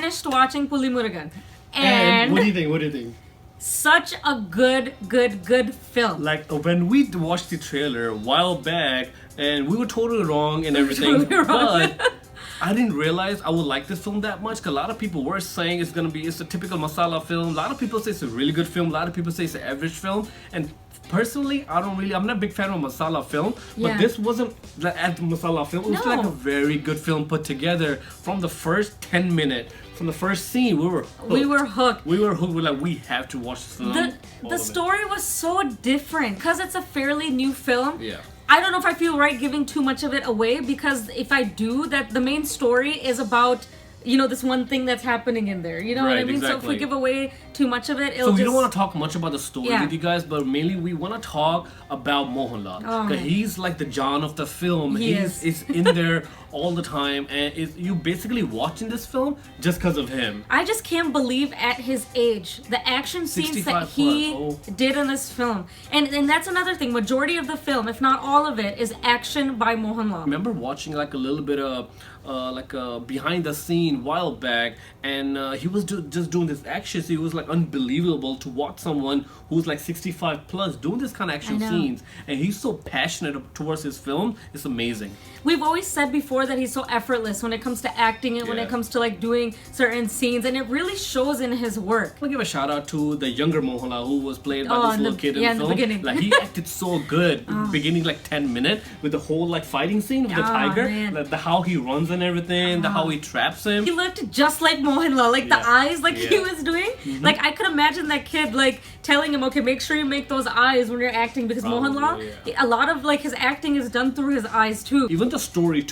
finished watching Pulimurugan. And what do you think? What do you think? Such a good film. Like when we watched the trailer a while back, and we were totally wrong and everything, but I didn't realize I would like this film that much. Because a lot of people were saying it's a typical masala film. A lot of people say it's a really good film. A lot of people say it's an average film. And personally, I'm not a big fan of masala film, but this wasn't the masala film. It was like a very good film put together. From the first 10 minutes, from the first scene, we were hooked. We're like, we have to watch this film. The story was so different because it's a fairly new film. Yeah. I don't know if I feel right giving too much of it away, because if I do, that the main story is about, this one thing that's happening in there. You know what I mean? Exactly. So if we give away too much of it, we don't want to talk much about the story with you guys, but mainly we want to talk about MohanLal. Because he's like the John of the film. He's in there all the time, and you basically watching this film just because of him. I just can't believe at his age the action scenes that he did in this film, and that's another thing. Majority of the film, if not all of it, is action by MohanLal. I remember watching like a little bit of behind the scene while back, and he was just doing this action. So it was like unbelievable to watch someone who's like 65 plus doing this kind of action scenes, and he's so passionate towards his film. It's amazing. We've always said before that he's so effortless when it comes to acting and when it comes to like doing certain scenes, and it really shows in his work. I'll give a shout out to the younger MohanLal who was played by this little kid in the film. Beginning. Like he acted so good. Beginning like 10 minutes with the whole like fighting scene with the tiger, like how he runs and everything, how he traps him. He looked just like MohanLal, like the eyes he was doing. Like I could imagine that kid like telling him, okay, make sure you make those eyes when you're acting, because MohanLal, a lot of like his acting is done through his eyes too. Even the story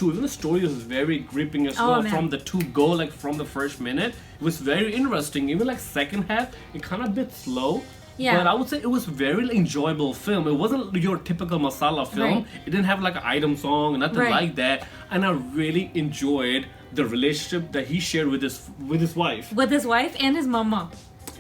was very gripping as well. From the from the first minute, it was very interesting. Even like second half, it kind of a bit slow. Yeah. But I would say it was very enjoyable film. It wasn't your typical masala film. It didn't have like an item song and nothing like that. And I really enjoyed the relationship that he shared with his wife. With his wife and his mama.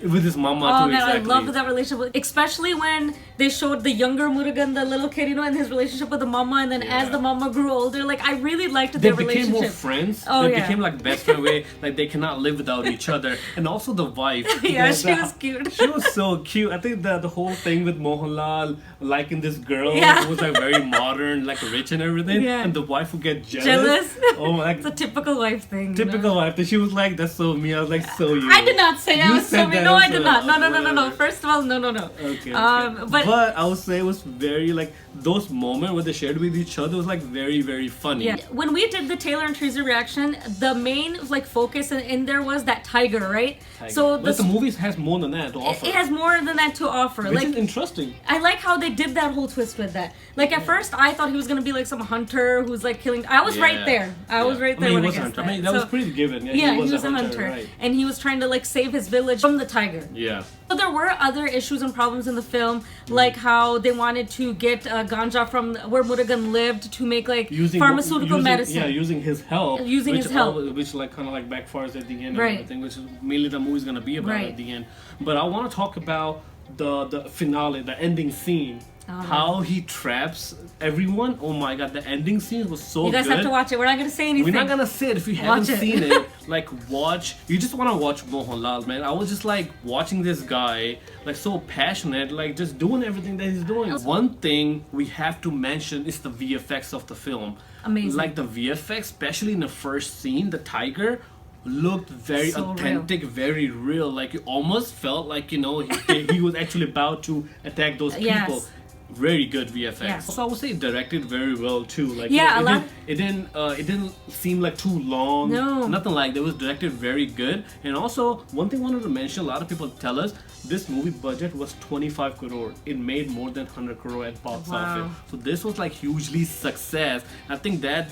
With his mama too, man, exactly. I loved that relationship, especially when they showed the younger Murugan, the little kid, and his relationship with the mama, and then as the mama grew older, like I really liked their relationship. They became more friends. They became like best friend way, like they cannot live without each other. And also the wife. She was cute. She was so cute. I think the whole thing with MohanLal liking this girl who was like very modern, like rich and everything, and the wife would get jealous. Oh my! It's a typical wife thing. Typical wife. And she was like, "That's so me." I was like, "So you." I did not say I was so me. No, I did not. No. First of all, no. Okay. But I would say it was very like those moments where they shared with each other was like very, very funny. Yeah. When we did the Taylor and Teresa reaction, the main like focus in there was that tiger, right? So but the movie has more than that to offer. It has more than that to offer. Which is interesting. I like how they did that whole twist with that. Like at first, I thought he was gonna be like some hunter who's like killing. I was right there. I was right there when I guessed that. I mean, that was pretty given. Yeah, he was a hunter, right. And he was trying to like save his village from the tiger. Yeah. But there were other issues and problems in the film, like how they wanted to get ganja from where Murugan lived to make like pharmaceutical medicine. Yeah, using his help. Which like kind of like backfires at the end and everything, which is mainly the movie's gonna be about at the end. But I want to talk about the finale, the ending scene. How he traps everyone. Oh my god, the ending scene was so good. You guys have to watch it. We're not gonna say anything. We're not gonna say it if you haven't seen it. Like watch. You just wanna watch MohanLal, man. I was just like watching this guy, like so passionate, like just doing everything that he's doing. One thing we have to mention is the VFX of the film. Amazing. Like the VFX, especially in the first scene, the tiger looked very authentic, very real. Like you almost felt like he was actually about to attack those people. Very good VFX. Yes. Also, I would say it directed very well too. Like it didn't seem like too long. No, nothing like that. It was directed very good. And also, one thing I wanted to mention: a lot of people tell us this movie budget was 25 crore. It made more than 100 crore at box office. So this was like hugely success. I think that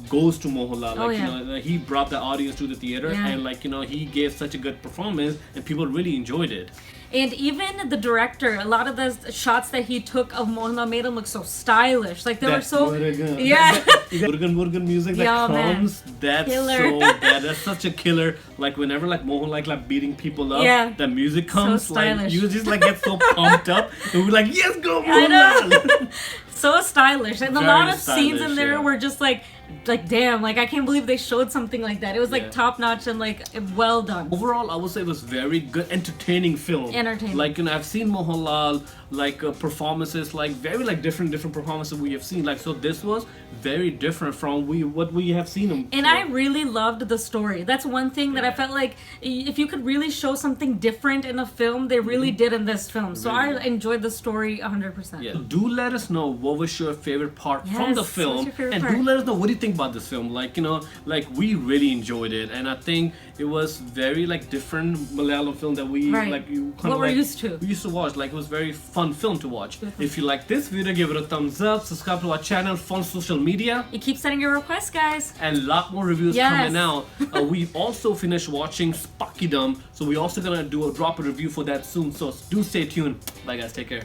goes to MohanLal. Like he brought the audience to the theater, and like he gave such a good performance, and people really enjoyed it. And even the director, a lot of the shots that he took of MohanLal made him look so stylish. Like they were so Murugan music that comes. That's killer. So bad. That's such a killer. Like whenever like Mohan like beating people up, the music comes. So like you just like get so pumped up, and we're like, yes, go MohanLal. So stylish, and a lot of scenes in there were just like like damn, like I can't believe they showed something like that. It was like top notch and like well done. Overall, I would say it was very good, entertaining film. Entertaining. Like, you know, I've seen MohanLal like performances, like very like different performances we have seen. Like, so this was very different from what we have seen him. And I really loved the story. That's one thing that I felt like if you could really show something different in a film, they really did in this film. So I enjoyed the story 100%. Yeah. Do let us know what was your favorite part from the film, what's your favorite and part? do let us know what do you think about this film. Like, you know, like we really enjoyed it, and I think it was very like different Malayalam film that we like you kind what of we're like, used to. We used to watch. Like, it was very fun film to watch. If you like this video, give it a thumbs up. Subscribe to our channel, follow social media. You keep sending your requests, guys. And a lot more reviews coming out. We also finished watching Spakidam, so we're also gonna drop a review for that soon. So do stay tuned. Bye guys, take care.